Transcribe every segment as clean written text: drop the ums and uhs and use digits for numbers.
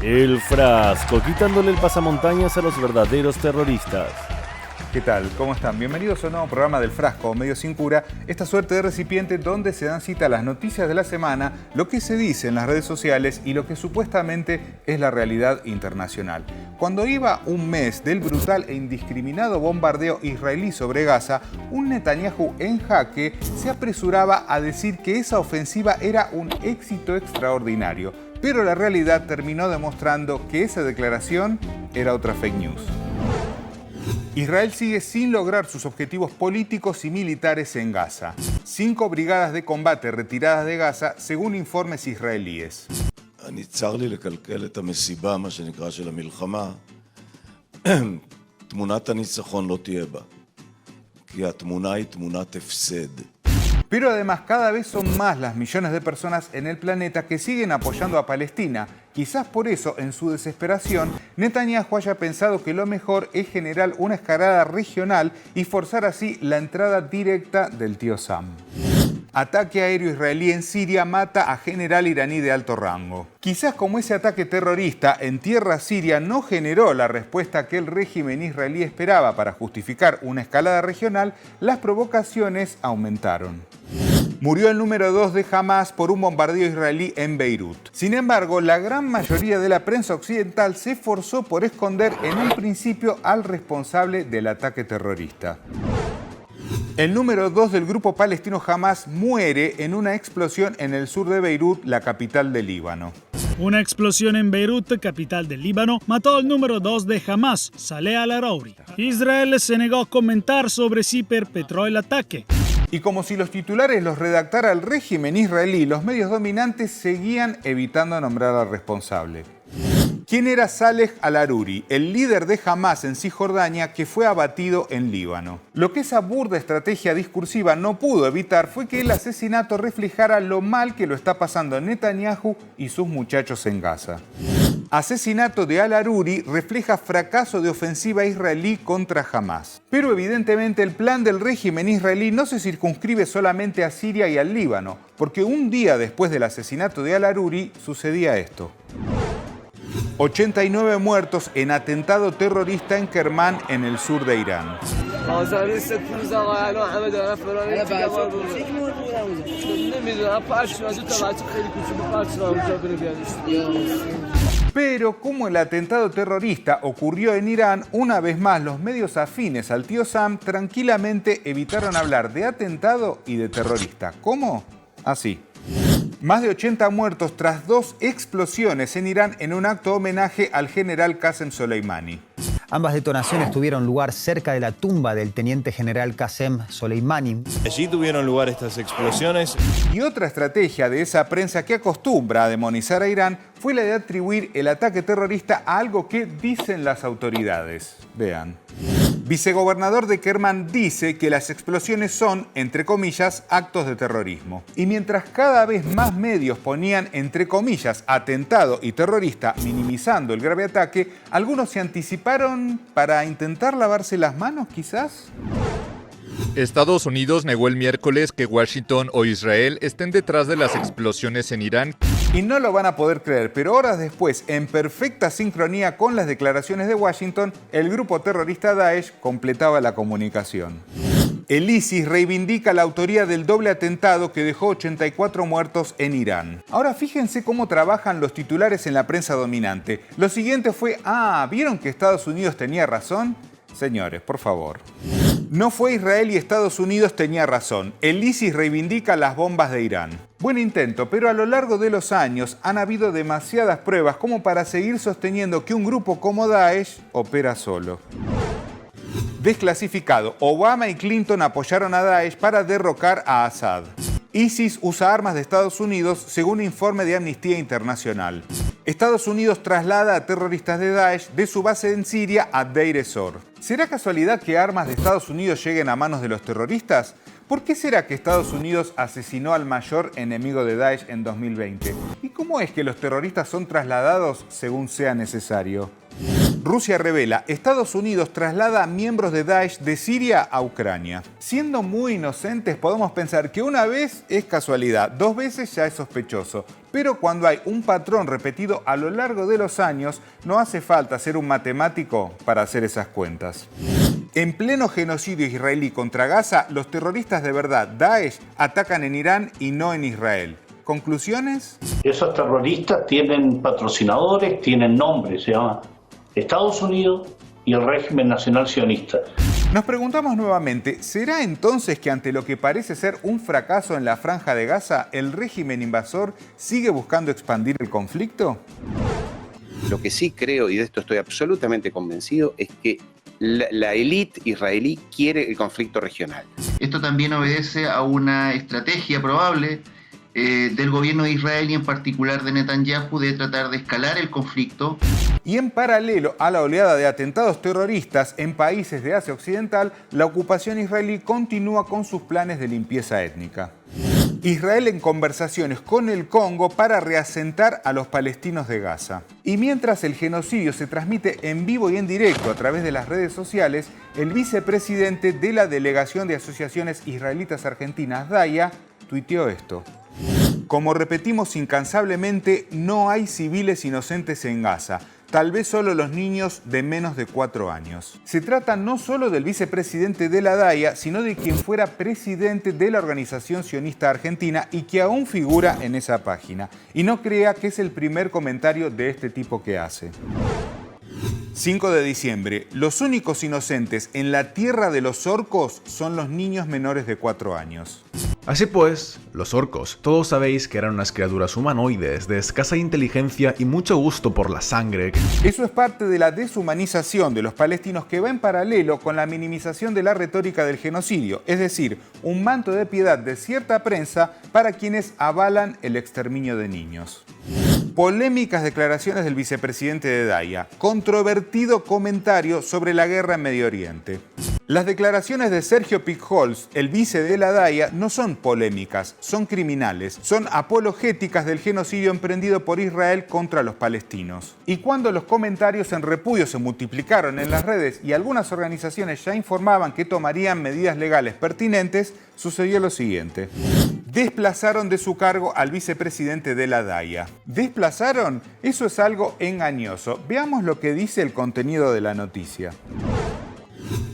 El frasco, quitándole el pasamontañas a los verdaderos terroristas. ¿Qué tal? ¿Cómo están? Bienvenidos a un nuevo programa del Frasco, Medio Sin Cura, esta suerte de recipiente donde se dan cita las noticias de la semana, lo que se dice en las redes sociales y lo que supuestamente es la realidad internacional. Cuando iba un mes del brutal e indiscriminado bombardeo israelí sobre Gaza, un Netanyahu en jaque se apresuraba a decir que esa ofensiva era un éxito extraordinario, pero la realidad terminó demostrando que esa declaración era otra fake news. Israel sigue sin lograr sus objetivos políticos y militares en Gaza. 5 brigadas de combate retiradas de Gaza, según informes israelíes. צר לי לקלקל את המסיבה, מה שנקרא, של המלחמה. תמונת הניצחון לא תהיה בה, כי התמונה היא תמונת הפסד. Pero además cada vez son más las millones de personas en el planeta que siguen apoyando a Palestina. Quizás por eso, en su desesperación, Netanyahu haya pensado que lo mejor es generar una escalada regional y forzar así la entrada directa del tío Sam. Ataque aéreo israelí en Siria mata a general iraní de alto rango. Quizás como ese ataque terrorista en tierra siria no generó la respuesta que el régimen israelí esperaba para justificar una escalada regional, las provocaciones aumentaron. Murió el número 2 de Hamas por un bombardeo israelí en Beirut. Sin embargo, la gran mayoría de la prensa occidental se esforzó por esconder en un principio al responsable del ataque terrorista. El número 2 del grupo palestino Hamas muere en una explosión en el sur de Beirut, la capital del Líbano. Una explosión en Beirut, capital del Líbano, mató al número 2 de Hamas, Saleh al-Arouri. Israel se negó a comentar sobre si perpetró el ataque. Y como si los titulares los redactara el régimen israelí, los medios dominantes seguían evitando nombrar al responsable. ¿Quién era Saleh al-Arouri, el líder de Hamas en Cisjordania que fue abatido en Líbano? Lo que esa burda estrategia discursiva no pudo evitar fue que el asesinato reflejara lo mal que lo está pasando Netanyahu y sus muchachos en Gaza. Asesinato de al-Arouri refleja fracaso de ofensiva israelí contra Hamas. Pero evidentemente el plan del régimen israelí no se circunscribe solamente a Siria y al Líbano, porque un día después del asesinato de al-Arouri sucedía esto. 89 muertos en atentado terrorista en Kermán, en el sur de Irán. Pero como el atentado terrorista ocurrió en Irán, una vez más los medios afines al tío Sam tranquilamente evitaron hablar de atentado y de terrorista. ¿Cómo? Así. Más de 80 muertos tras 2 explosiones en Irán en un acto homenaje al general Qasem Soleimani. Ambas detonaciones tuvieron lugar cerca de la tumba del teniente general Qasem Soleimani. Allí tuvieron lugar estas explosiones. Y otra estrategia de esa prensa que acostumbra a demonizar a Irán fue la de atribuir el ataque terrorista a algo que dicen las autoridades. Vean. Vicegobernador de Kermán dice que las explosiones son, entre comillas, actos de terrorismo. Y mientras cada vez más medios ponían, entre comillas, atentado y terrorista, minimizando el grave ataque, algunos se anticiparon para intentar lavarse las manos, quizás. Estados Unidos negó el miércoles que Washington o Israel estén detrás de las explosiones en Irán. Y no lo van a poder creer, pero horas después, en perfecta sincronía con las declaraciones de Washington, el grupo terrorista Daesh completaba la comunicación. El ISIS reivindica la autoría del doble atentado que dejó 84 muertos en Irán. Ahora fíjense cómo trabajan los titulares en la prensa dominante. Lo siguiente fue, ¿vieron que Estados Unidos tenía razón? Señores, por favor. No fue Israel y Estados Unidos tenía razón. El ISIS reivindica las bombas de Irán. Buen intento, pero a lo largo de los años han habido demasiadas pruebas como para seguir sosteniendo que un grupo como Daesh opera solo. Desclasificado, Obama y Clinton apoyaron a Daesh para derrocar a Assad. ISIS usa armas de Estados Unidos según informe de Amnistía Internacional. Estados Unidos traslada a terroristas de Daesh de su base en Siria a Deir ez-Zor. ¿Será casualidad que armas de Estados Unidos lleguen a manos de los terroristas? ¿Por qué será que Estados Unidos asesinó al mayor enemigo de Daesh en 2020? ¿Y cómo es que los terroristas son trasladados según sea necesario? Rusia revela, Estados Unidos traslada a miembros de Daesh de Siria a Ucrania. Siendo muy inocentes, podemos pensar que una vez es casualidad, 2 veces ya es sospechoso. Pero cuando hay un patrón repetido a lo largo de los años, no hace falta ser un matemático para hacer esas cuentas. En pleno genocidio israelí contra Gaza, los terroristas de verdad, Daesh, atacan en Irán y no en Israel. ¿Conclusiones? Esos terroristas tienen patrocinadores, tienen nombres, se llama Estados Unidos y el régimen nacional sionista. Nos preguntamos nuevamente, ¿será entonces que ante lo que parece ser un fracaso en la Franja de Gaza, el régimen invasor sigue buscando expandir el conflicto? Lo que sí creo, y de esto estoy absolutamente convencido, es que la élite israelí quiere el conflicto regional. Esto también obedece a una estrategia probable del gobierno de Israel y en particular de Netanyahu de tratar de escalar el conflicto. Y en paralelo a la oleada de atentados terroristas en países de Asia Occidental, la ocupación israelí continúa con sus planes de limpieza étnica. Israel en conversaciones con el Congo para reasentar a los palestinos de Gaza. Y mientras el genocidio se transmite en vivo y en directo a través de las redes sociales, el vicepresidente de la Delegación de Asociaciones Israelitas Argentinas, DAIA, tuiteó esto. Como repetimos incansablemente, no hay civiles inocentes en Gaza. Tal vez solo los niños de menos de 4 años. Se trata no solo del vicepresidente de la DAIA, sino de quien fuera presidente de la Organización Sionista Argentina y que aún figura en esa página. Y no crea que es el primer comentario de este tipo que hace. 5 de diciembre. Los únicos inocentes en la tierra de los orcos son los niños menores de 4 años. Así pues, los orcos, todos sabéis que eran unas criaturas humanoides de escasa inteligencia y mucho gusto por la sangre. Eso es parte de la deshumanización de los palestinos que va en paralelo con la minimización de la retórica del genocidio, es decir, un manto de piedad de cierta prensa para quienes avalan el exterminio de niños. Polémicas declaraciones del vicepresidente de DAIA. Controvertido comentario sobre la guerra en Medio Oriente. Las declaraciones de Sergio Picholz, el vice de la DAIA, no son polémicas, son criminales, son apologéticas del genocidio emprendido por Israel contra los palestinos. Y cuando los comentarios en repudio se multiplicaron en las redes y algunas organizaciones ya informaban que tomarían medidas legales pertinentes, sucedió lo siguiente. Desplazaron de su cargo al vicepresidente de la DAIA. ¿Desplazaron? Eso es algo engañoso. Veamos lo que dice el contenido de la noticia.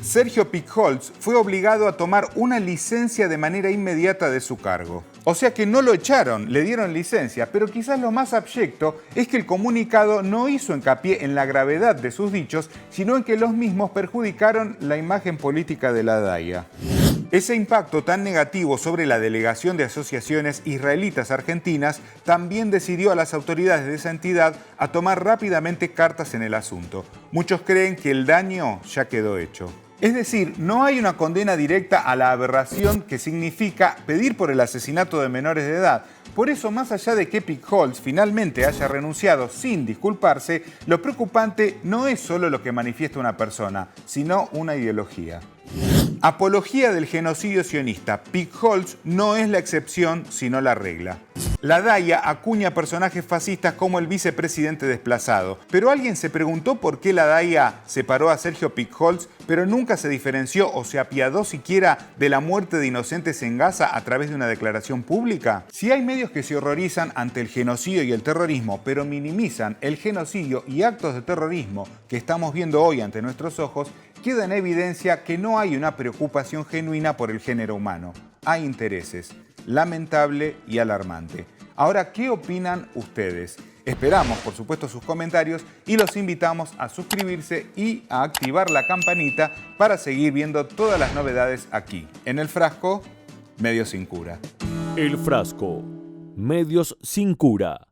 Sergio Picholz fue obligado a tomar una licencia de manera inmediata de su cargo. O sea que no lo echaron, le dieron licencia, pero quizás lo más abyecto es que el comunicado no hizo hincapié en la gravedad de sus dichos, sino en que los mismos perjudicaron la imagen política de la DAIA. Ese impacto tan negativo sobre la Delegación de Asociaciones Israelitas Argentinas también decidió a las autoridades de esa entidad a tomar rápidamente cartas en el asunto. Muchos creen que el daño ya quedó hecho. Es decir, no hay una condena directa a la aberración que significa pedir por el asesinato de menores de edad. Por eso, más allá de que Picholz finalmente haya renunciado sin disculparse, lo preocupante no es solo lo que manifiesta una persona, sino una ideología. Apología del genocidio sionista. Picholz no es la excepción, sino la regla. La DAIA acuña personajes fascistas como el vicepresidente desplazado. Pero alguien se preguntó por qué la DAIA separó a Sergio Picholz, pero nunca se diferenció o se apiadó siquiera de la muerte de inocentes en Gaza a través de una declaración pública. Si hay medios que se horrorizan ante el genocidio y el terrorismo, pero minimizan el genocidio y actos de terrorismo que estamos viendo hoy ante nuestros ojos, queda en evidencia que no hay una preocupación genuina por el género humano. Hay intereses. Lamentable y alarmante. Ahora, ¿qué opinan ustedes? Esperamos, por supuesto, sus comentarios y los invitamos a suscribirse y a activar la campanita para seguir viendo todas las novedades aquí, en El Frasco, Medios sin Cura. El Frasco, Medios sin Cura.